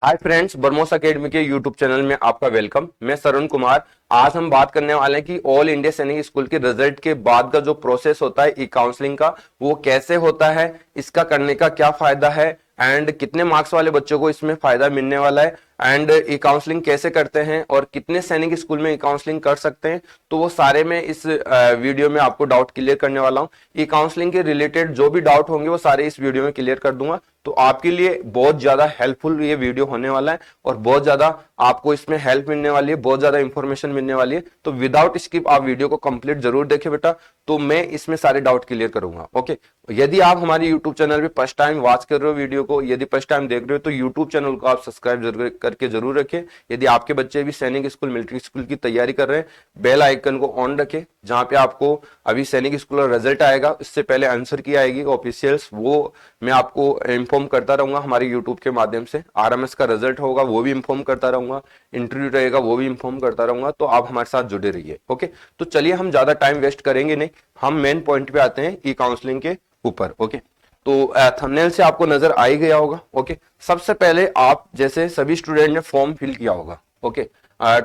Hi friends, बरमोस academy के YouTube channel में आपका वेलकम। मैं सरुण कुमार। आज हम बात करने वाले हैं कि ऑल इंडिया सैनिक स्कूल के रिजल्ट के बाद का जो प्रोसेस होता है ई काउंसलिंग का, वो कैसे होता है, इसका करने का क्या फायदा है एंड कितने मार्क्स वाले बच्चों को इसमें फायदा मिलने वाला है एंड ई काउंसलिंग कैसे करते हैं और कितने सैनिक स्कूल में ई काउंसलिंग कर सकते हैं। तो वो सारे मैं इस वीडियो में आपको डाउट क्लियर करने वाला हूँ। ई काउंसलिंग के रिलेटेड जो भी डाउट होंगे वो सारे इस वीडियो में क्लियर कर दूंगा। तो आपके लिए बहुत ज्यादा हेल्पफुल ये वीडियो होने वाला है और बहुत ज्यादा आपको इसमें हेल्प मिलने वाली है, बहुत ज्यादा इंफॉर्मेशन मिलने वाली है। तो विदाउट स्किप आप वीडियो को कंप्लीट जरूर देखें बेटा, तो मैं इसमें सारे डाउट क्लियर करूंगा। ओके, यदि आप हमारे यूट्यूब चैनल पे फर्स्ट टाइम वॉच कर रहे हो वीडियो को, यदि फर्स्ट टाइम देख रहे हो तो यूट्यूब चैनल को आप सब्सक्राइब जरूर करके जरूर रखें। यदि आपके बच्चे भी सैनिक स्कूल, मिलिट्री स्कूल की तैयारी कर रहे हैं, बेल आइकन को ऑन रखें, जहां पे आपको अभी सैनिक स्कूल का रिजल्ट आएगा, इससे पहले आंसर की आएगी ऑफिशियल्स, वो मैं आपको इन्फॉर्म करता रहूंगा हमारे यूट्यूब के माध्यम से। आरएमएस का रिजल्ट होगा वो भी इन्फॉर्म करता रहूंगा, इंटरव्यू रहेगा वो भी इन्फॉर्म करता रहूंगा। तो आप हमारे साथ जुड़े रहिए। ओके, तो चलिए हम ज्यादा टाइम वेस्ट करेंगे नहीं, हम मेन पॉइंट पे आते हैं ई काउंसलिंग के ऊपर। ओके, तो थंबनेल से आपको नजर आ ही गया होगा। ओके, सबसे पहले आप जैसे सभी स्टूडेंट ने फॉर्म फिल किया होगा। ओके,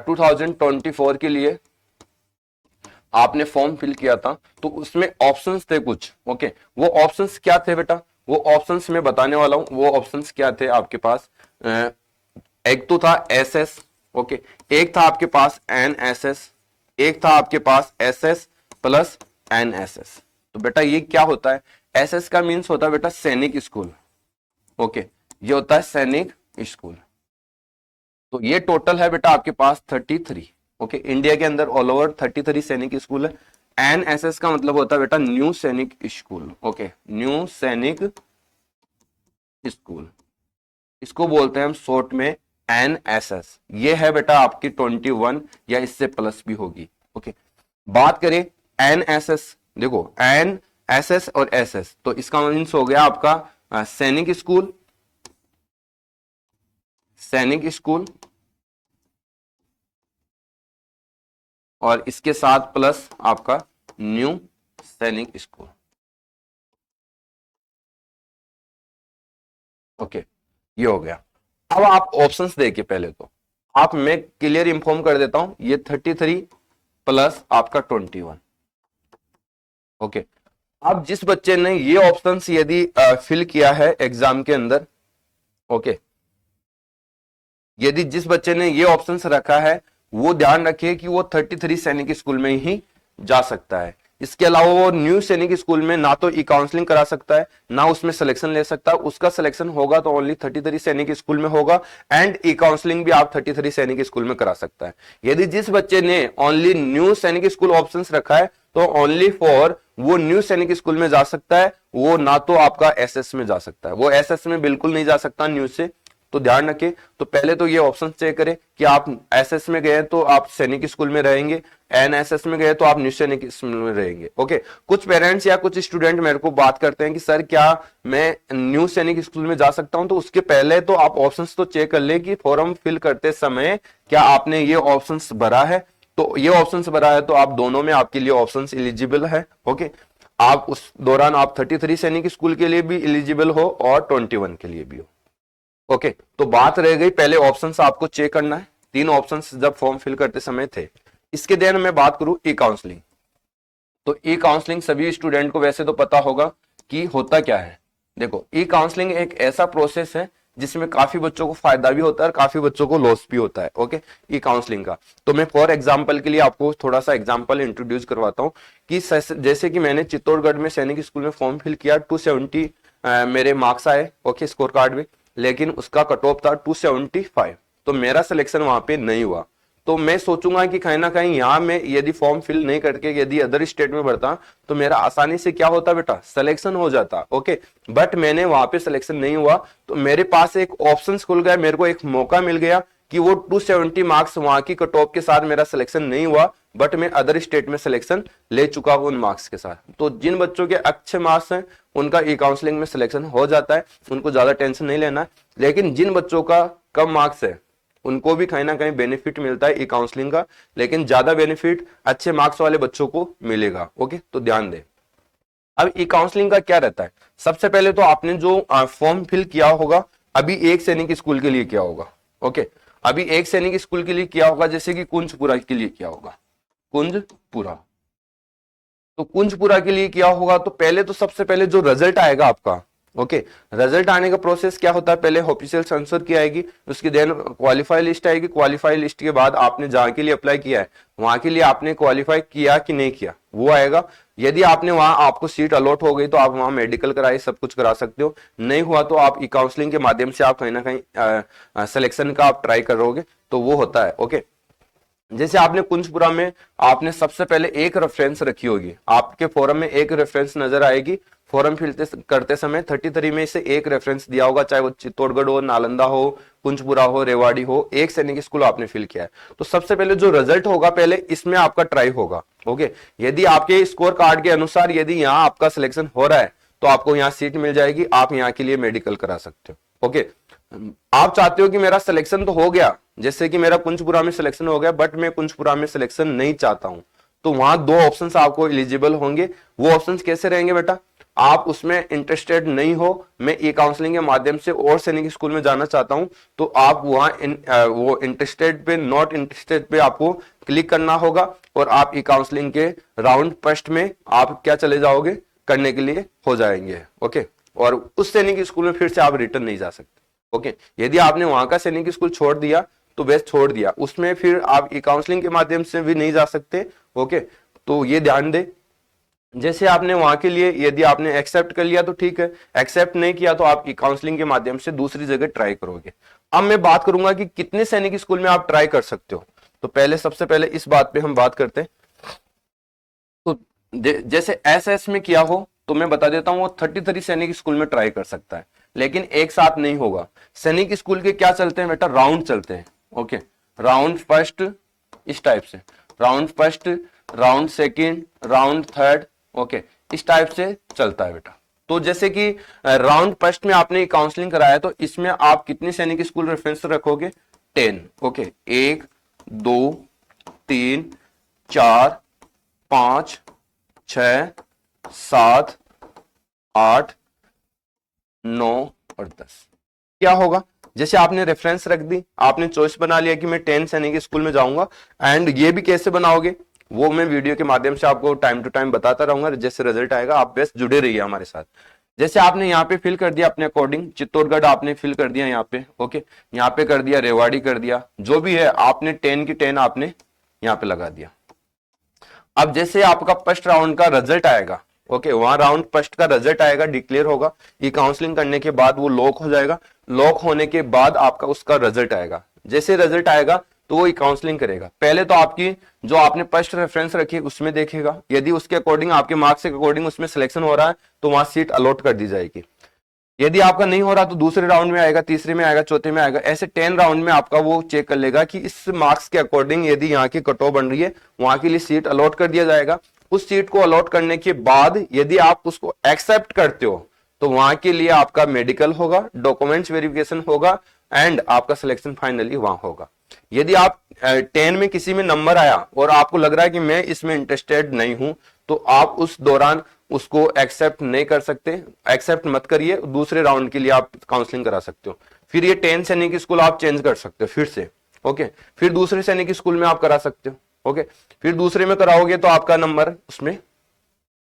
2024 के लिए आपने फॉर्म फिल किया था, तो उसमें ऑप्शंस थे कुछ। ओके, वो ऑप्शंस क्या थे बेटा, वो ऑप्शंस मैं बताने वाला हूं। वो ऑप्शंस क्या थे आपके पास? एक तो था एसएस। ओके, एक था आपके पास एनएसएस, एक था आपके पास एसएस प्लस एनएसएस। तो बेटा ये क्या होता है? एसएस का मीन्स होता है बेटा सैनिक स्कूल। ओके, ये होता है सैनिक स्कूल। तो ये टोटल है बेटा आपके पास 33। ओके, इंडिया के अंदर ऑल ओवर 33 सैनिक स्कूल है। एनएसएस का मतलब होता है बेटा न्यू सैनिक स्कूल। ओके, न्यू सैनिक स्कूल, इसको बोलते हैं हम शॉर्ट में एनएसएस। ये है बेटा आपकी 21 या इससे प्लस भी होगी। ओके, बात करें एनएसएस, देखो एनएसएस और एसएस, तो इसका मीन्स हो गया आपका सैनिक स्कूल, सैनिक स्कूल और इसके साथ प्लस आपका न्यू सैनिक स्कूल। ओके, ये हो गया। अब आप ऑप्शंस देखिए, पहले तो आप मैं क्लियर इंफॉर्म कर देता हूं, ये 33 प्लस आपका 21। ओके, अब जिस बच्चे ने ये ऑप्शंस यदि फिल किया है एग्जाम के अंदर, ओके, यदि जिस बच्चे ने ये ऑप्शंस रखा है, वो ध्यान रखिए कि वो 33 सैनिक स्कूल में ही जा सकता है। इसके अलावा वो न्यू सैनिक स्कूल में ना तो ई काउंसलिंग करा सकता है, ना उसमें सिलेक्शन ले सकता है। उसका सिलेक्शन होगा तो ओनली 33 सैनिक स्कूल में होगा एंड ई काउंसलिंग भी आप 33 सैनिक स्कूल में करा सकता है। यदि जिस बच्चे ने ओनली न्यू सैनिक स्कूल ऑप्शंस रखा है, तो ओनली फॉर वो न्यू सैनिक स्कूल में जा सकता है, वो ना तो आपका एसएस में जा सकता है। वो एसएस में बिल्कुल नहीं जा सकता न्यू से, तो ध्यान रखें। तो पहले तो ये ऑप्शन चेक करें कि आप एसएस में गए तो आप सैनिक स्कूल में रहेंगे, एनएसएस में गए तो आप न्यू सैनिक स्कूल में रहेंगे। ओके, कुछ पेरेंट्स या कुछ स्टूडेंट मेरे को बात करते हैं कि सर क्या मैं न्यू सैनिक स्कूल में जा सकता हूं? तो उसके पहले तो आप ऑप्शंस तो चेक कर लें कि फॉर्म फिल करते समय क्या आपने ये ऑप्शंस भरा है। तो ये ऑप्शंस भरा है तो आप दोनों में आपके लिए ऑप्शंस एलिजिबल है। ओके, आप उस दौरान आप 33 सैनिक स्कूल के लिए भी एलिजिबल हो और 21 के लिए भी हो। ओके, तो बात रह गई पहले ऑप्शंस आपको चेक करना है। 3 ऑप्शंस जब फॉर्म फिल करते समय थे। इसके देन मैं बात करूं ई काउंसलिंग, तो ई काउंसलिंग सभी स्टूडेंट को वैसे तो पता होगा कि होता क्या है। देखो, ई काउंसलिंग एक ऐसा प्रोसेस है जिसमें काफी बच्चों को फायदा भी होता है और काफी बच्चों को लॉस भी होता है। ओके, ई काउंसलिंग का तो मैं फॉर एग्जांपल के लिए आपको थोड़ा सा एग्जांपल इंट्रोड्यूस करवाता हूं कि जैसे कि मैंने चित्तौड़गढ़ में सैनिक स्कूल में फॉर्म फिल किया, 270 मेरे मार्क्स आए। ओके, स्कोर कार्ड में, लेकिन उसका कट ऑफ था 275, तो मेरा सिलेक्शन वहां पे नहीं हुआ। तो मैं सोचूंगा कि कहीं ना कहीं यहां में यदि फॉर्म फिल नहीं करके यदि अदर स्टेट में भरता तो मेरा आसानी से क्या होता बेटा, सिलेक्शन हो जाता। ओके, बट मैंने वहां पे सिलेक्शन नहीं हुआ, तो मेरे पास एक ऑप्शन खुल गया, मेरे को एक मौका मिल गया कि वो 270 मार्क्स वहां की कट ऑफ के साथ मेरा सिलेक्शन नहीं हुआ, बट मैं अदर स्टेट में सिलेक्शन ले चुका हूं उन मार्क्स के साथ। तो जिन बच्चों के अच्छे मार्क्स हैं उनका ई काउंसलिंग में सिलेक्शन हो जाता है, उनको ज्यादा टेंशन नहीं लेना है। लेकिन जिन बच्चों का कम मार्क्स है उनको भी कहीं ना कहीं बेनिफिट मिलता है ई काउंसलिंग का, लेकिन ज्यादा बेनिफिट अच्छे मार्क्स वाले बच्चों को मिलेगा। ओके, तो ध्यान दें। अब ई काउंसलिंग का क्या रहता है? सबसे पहले तो आपने जो फॉर्म फिल किया होगा, अभी एक सैनिक स्कूल के लिए क्या होगा, ओके, अभी एक सैनिक स्कूल के लिए क्या होगा, जैसे कि कुंजपुरा के लिए क्या होगा, कुंजपुरा, तो कुंजपुरा के लिए क्या होगा, तो पहले तो सबसे पहले जो रिजल्ट आएगा आपका, ओके, रिजल्ट आने का प्रोसेस क्या होता है, पहले ऑफिशियल सेंसर की आएगी, उसकी देन क्वालिफाई लिस्ट आएगी, क्वालिफाई लिस्ट के बाद आपने जहां के लिए अप्लाई किया है वहां के लिए आपने क्वालिफाई किया कि नहीं किया वो आएगा। यदि आपने वहां आपको सीट अलॉट हो गई तो आप वहां मेडिकल कराए सब कुछ करा सकते हो, नहीं हुआ तो आप ई काउंसलिंग के माध्यम से आप कहीं ना कहीं सिलेक्शन का आप ट्राई करोगे तो वो होता है, ओके। जैसे आपने कुंजपुरा में आपने सबसे पहले एक रेफरेंस रखी होगी, आपके फॉर्म में एक रेफरेंस नजर आएगी, फॉर्म फिल करते समय 33 में से एक रेफरेंस दिया होगा, चाहे वो चित्तौड़गढ़ हो, नालंदा हो, कुंजपुरा हो, रेवाड़ी हो, एक सैनिक स्कूल आपने फिल किया है, तो सबसे पहले जो रिजल्ट होगा पहले इसमें आपका ट्राई होगा, ओके। यदि आपके स्कोर कार्ड के अनुसार यदि यहाँ आपका सिलेक्शन हो रहा है तो आपको यहाँ सीट मिल जाएगी, आप यहाँ के लिए मेडिकल करा सकते हो, ओके। आप चाहते हो कि मेरा सिलेक्शन तो हो गया, जैसे कि मेरा कुंजपुरा में सिलेक्शन हो गया बट मैं कुंजपुरा में सिलेक्शन नहीं चाहता हूं, तो वहां दो ऑप्शंस आपको एलिजिबल होंगे। वो ऑप्शंस कैसे रहेंगे बेटा, आप उसमें इंटरेस्टेड नहीं हो, मैं ई काउंसलिंग के माध्यम से और सैनिक स्कूल में जाना चाहता हूं, तो आप वहां वो इंटरेस्टेड पे, नॉट इंटरेस्टेड पे आपको क्लिक करना होगा और आप ई काउंसलिंग के राउंड फर्स्ट में आप क्या चले जाओगे, करने के लिए हो जाएंगे, ओके। और उस सैनिक स्कूल में फिर से आप रिटर्न नहीं जा सकते, ओके। यदि आपने वहां का सैनिक स्कूल छोड़ दिया तो बेस्ट छोड़ दिया, उसमें फिर आप ई काउंसलिंग के माध्यम से भी नहीं जा सकते, ओके। तो ये ध्यान दे, जैसे आपने वहां के लिए यदि आपने एक्सेप्ट कर लिया तो ठीक है, एक्सेप्ट नहीं किया तो आप ई काउंसलिंग के माध्यम से दूसरी जगह ट्राई करोगे। अब मैं बात करूंगा कि कितने सैनिक स्कूल में आप ट्राई कर सकते हो, तो पहले सबसे पहले इस बात पे हम बात करते हैं। तो जैसे एसएस में किया हो तो मैं बता देता हूं, वो 33 सैनिक स्कूल में ट्राई कर सकता है, लेकिन एक साथ नहीं होगा। सैनिक स्कूल के क्या चलते हैं बेटा, राउंड चलते हैं, ओके। राउंड फर्स्ट इस टाइप से, round first, round second, round third, okay, इस टाइप से चलता है बेटा। तो जैसे कि राउंड फर्स्ट में आपने काउंसलिंग कराया तो इसमें आप कितनी सैनिक स्कूल रेफरेंस रखोगे, 10, ओके। 1 2 3 4 5 6 7 8 9 और 10। क्या होगा, जैसे आपने रेफरेंस रख दी, आपने चॉइस बना लिया कि मैं 10 सैनिक स्कूल में जाऊंगा, एंड ये भी कैसे बनाओगे वो मैं वीडियो के माध्यम से आपको टाइम टू टाइम बताता रहूंगा, जैसे रिजल्ट आएगा आप बेस्ट जुड़े रहिए हमारे साथ। जैसे आपने यहाँ पे फिल कर दिया अपने अकॉर्डिंग, चित्तौड़गढ़ आपने फिल कर दिया यहाँ पे, ओके, यहाँ पे कर दिया, रेवाड़ी कर दिया, जो भी है आपने 10 की 10 आपने यहाँ पे लगा दिया। अब जैसे आपका फर्स्ट राउंड का रिजल्ट आएगा, ओके, वहां राउंड फर्स्ट का रिजल्ट आएगा, डिक्लेयर होगा, ये काउंसलिंग करने के बाद वो लॉक हो जाएगा, लॉक होने के बाद आपका उसका रिजल्ट आएगा। जैसे रिजल्ट आएगा तो वो काउंसलिंग करेगा, पहले तो आपकी जो आपने फर्स्ट रेफरेंस रखी उसमें देखेगा, यदि उसके अकॉर्डिंग आपके मार्क्स के अकॉर्डिंग उसमें सिलेक्शन हो रहा है तो वहां सीट अलॉट कर दी जाएगी। यदि आपका नहीं हो रहा तो दूसरे राउंड में आएगा, तीसरे में आएगा, चौथे में आएगा, ऐसे 10 राउंड में आपका वो चेक कर लेगा कि इस मार्क्स के अकॉर्डिंग यदि यहाँ की कट ऑफ बन रही है वहां के लिए सीट अलॉट कर दिया जाएगा। उस सीट को अलॉट करने के बाद यदि आप उसको एक्सेप्ट करते हो तो वहां के लिए आपका मेडिकल होगा, डॉक्यूमेंट्स वेरिफिकेशन होगा एंड आपका सिलेक्शन फाइनली वहां होगा। यदि आप 10 में किसी में नंबर आया और आपको लग रहा है कि मैं इसमें इंटरेस्टेड नहीं हूं तो आप उस दौरान उसको एक्सेप्ट नहीं कर सकते, एक्सेप्ट मत करिए, दूसरे राउंड के लिए आप काउंसलिंग करा सकते हो। फिर ये 10 सैनिक स्कूल आप चेंज कर सकते हो फिर से, ओके, फिर दूसरे सैनिक स्कूल में आप करा सकते हो, ओके, फिर दूसरे में कराओगे तो आपका नंबर उसमें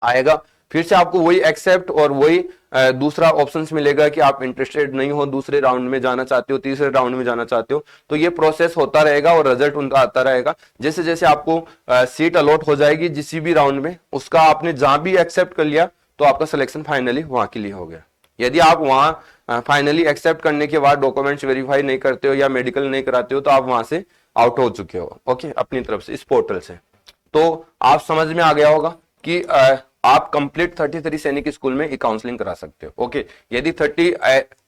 आएगा, फिर से आपको वही एक्सेप्ट और वही दूसरा ऑप्शंस मिलेगा कि आप इंटरेस्टेड नहीं हो, दूसरे राउंड में जाना चाहते हो, तीसरे राउंड में जाना चाहते हो, तो ये प्रोसेस होता रहेगा और रिजल्ट उनका आता रहेगा। जैसे जैसे आपको सीट अलॉट हो जाएगी जिस भी राउंड में, उसका आपने जहां भी एक्सेप्ट कर लिया तो आपका सिलेक्शन फाइनली वहां के लिए हो गया। यदि आप वहां फाइनली एक्सेप्ट करने के बाद डॉक्यूमेंट्स वेरीफाई नहीं करते हो या मेडिकल नहीं कराते हो तो आप वहां से आउट हो चुके हो, ओके, अपनी तरफ से इस पोर्टल से। तो आप समझ में आ गया होगा कि आप कंप्लीट 33 सैनिक स्कूल में काउंसलिंग करा सकते हो, ओके। यदि 30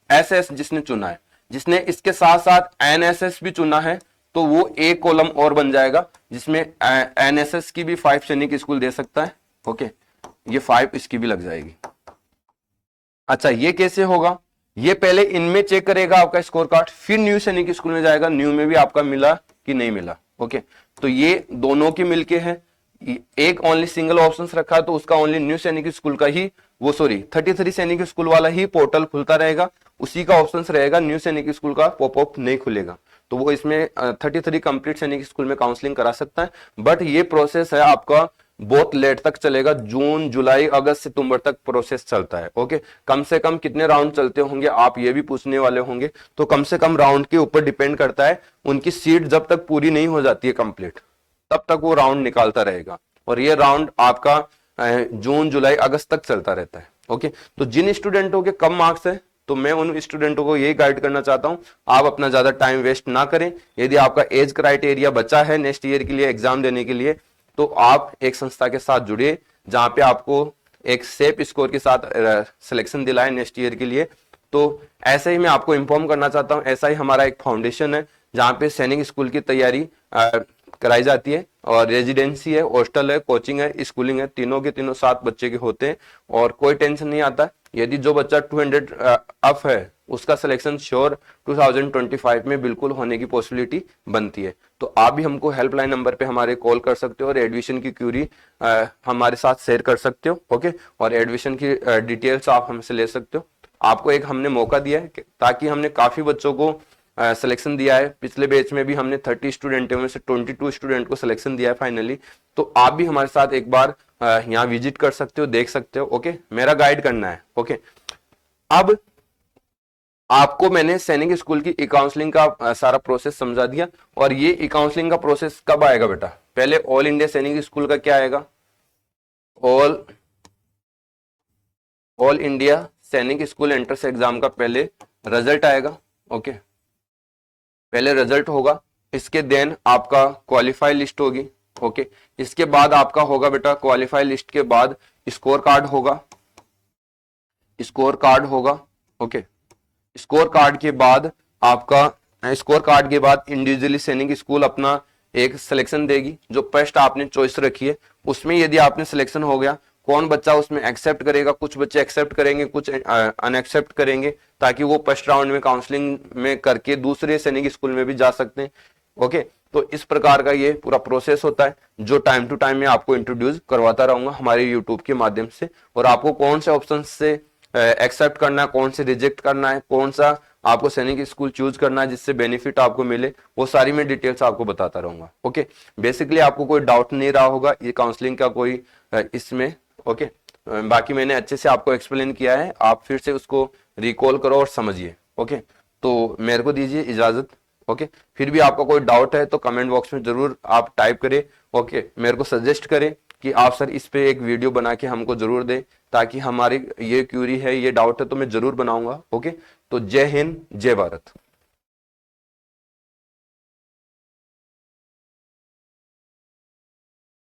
एसएस जिसने चुना है, जिसने इसके साथ साथ एनएसएस भी चुना है तो वो एक कॉलम और बन जाएगा जिसमें एनएसएस की भी 5 सैनिक स्कूल दे सकता है, ओके, ये 5 इसकी भी लग जाएगी। अच्छा, ये कैसे होगा, ये पहले इनमें चेक करेगा आपका स्कोर कार्ड, फिर न्यू सैनिक स्कूल में जाएगा, न्यू में भी आपका मिला कि नहीं मिला, ओके। तो ये दोनों की मिलके है, एक ओनली सिंगल ऑप्शंस रखा तो उसका ओनली न्यू सैनिक स्कूल का ही 33 सैनिक स्कूल वाला ही पोर्टल खुलता रहेगा उसी का ऑप्शन रहेगा, न्यू सैनिक स्कूल का पॉपअप नहीं खुलेगा। तो वो इसमें 33 कंप्लीट सैनिक स्कूल में काउंसलिंग करा सकता है। बट ये प्रोसेस है आपका बहुत लेट तक चलेगा, जून जुलाई अगस्त सितंबर तक प्रोसेस चलता है। ओके, कम से कम कितने राउंड चलते होंगे आप ये भी पूछने वाले होंगे। तो कम से कम राउंड के ऊपर डिपेंड करता है, उनकी सीट जब तक पूरी नहीं हो जाती है कंप्लीट तब तक वो राउंड निकालता रहेगा। और ये राउंड आपका जून जुलाई अगस्त तक चलता रहता है। ओके, तो जिन स्टूडेंटों के कम मार्क्स है तो मैं उन स्टूडेंटों को यही गाइड करना चाहता हूं, आप अपना ज्यादा टाइम वेस्ट ना करें। यदि आपका एज क्राइटेरिया बचा है नेक्स्ट ईयर के लिए एग्जाम देने के लिए, तो आप एक संस्था के साथ जुड़िए जहां पे आपको एक सेफ स्कोर के साथ सिलेक्शन दिलाए नेक्स्ट ईयर के लिए। तो ऐसे ही मैं आपको इन्फॉर्म करना चाहता हूं, ऐसा ही हमारा एक फाउंडेशन है जहां पे सैनिक स्कूल की तैयारी कराई जाती है, और रेजिडेंसी है, हॉस्टल है, कोचिंग है, स्कूलिंग है, तीनों के तीनों 7 बच्चे के होते हैं और कोई टेंशन नहीं आता। यदि जो बच्चा 200 अप है उसका सिलेक्शन श्योर 2025 में बिल्कुल होने की पॉसिबिलिटी बनती है। तो आप भी हमको हेल्पलाइन नंबर पे हमारे कॉल कर सकते हो और एडमिशन की क्यूरी हमारे साथ शेयर कर सकते हो। ओके, और एडमिशन की डिटेल्स आप हमसे ले सकते हो। आपको एक हमने मौका दिया है ताकि हमने काफी बच्चों को सिलेक्शन दिया है। पिछले बैच में भी हमने 30 स्टूडेंटों में से 22 स्टूडेंट को सिलेक्शन दिया है फाइनली। तो आप भी हमारे साथ एक बार यहाँ विजिट कर सकते हो, देख सकते हो। ओके, मेरा गाइड करना है। ओके, अब आपको मैंने सैनिक स्कूल की ई काउंसलिंग का सारा प्रोसेस समझा दिया। और ये ई काउंसलिंग का प्रोसेस कब आएगा बेटा? पहले ऑल इंडिया सैनिक स्कूल का क्या आएगा? ऑल इंडिया सैनिक स्कूल एंट्रेंस एग्जाम का पहले रिजल्ट आएगा। ओके, पहले रिजल्ट होगा, इसके देन आपका क्वालिफाई लिस्ट होगी। ओके, इसके बाद आपका होगा बेटा क्वालिफाई लिस्ट के बाद स्कोर कार्ड होगा। स्कोर कार्ड होगा। ओके, स्कोर कार्ड के बाद आपका स्कोर कार्ड के बाद इंडिविजुअली सैनिक स्कूल अपना एक सिलेक्शन देगी। जो फर्स्ट आपने चॉइस रखी है उसमें यदि आपने सिलेक्शन हो गया, कौन बच्चा उसमें एक्सेप्ट करेगा, कुछ बच्चे एक्सेप्ट करेंगे, कुछ अनएक्सेप्ट करेंगे, ताकि वो फर्स्ट राउंड में काउंसलिंग में करके दूसरे सैनिक स्कूल में भी जा सकते हैं। ओके, तो इस प्रकार का ये पूरा प्रोसेस होता है जो टाइम टू टाइम मैं आपको इंट्रोड्यूस करवाता रहूंगा हमारे यूट्यूब के माध्यम से। और आपको कौन से ऑप्शन से एक्सेप्ट करना है, कौन से रिजेक्ट करना है, कौन सा आपको सैनिक स्कूल चूज करना है जिससे बेनिफिट आपको मिले, वो सारी मैं डिटेल्स आपको बताता रहूंगा। ओके, बेसिकली आपको कोई डाउट नहीं रहा होगा ये काउंसलिंग का कोई इसमें। ओके, बाकी मैंने अच्छे से आपको एक्सप्लेन किया है, आप फिर से उसको रिकॉल करो और समझिए। ओके, तो मेरे को दीजिए इजाजत। ओके, फिर भी आपका कोई डाउट है तो कमेंट बॉक्स में जरूर आप टाइप करें। ओके, मेरे को सजेस्ट करें कि आप सर इस पे एक वीडियो बना के हमको जरूर दें, ताकि हमारी ये क्यूरी है, ये डाउट है तो मैं जरूर बनाऊंगा। ओके, तो जय हिंद, जय भारत।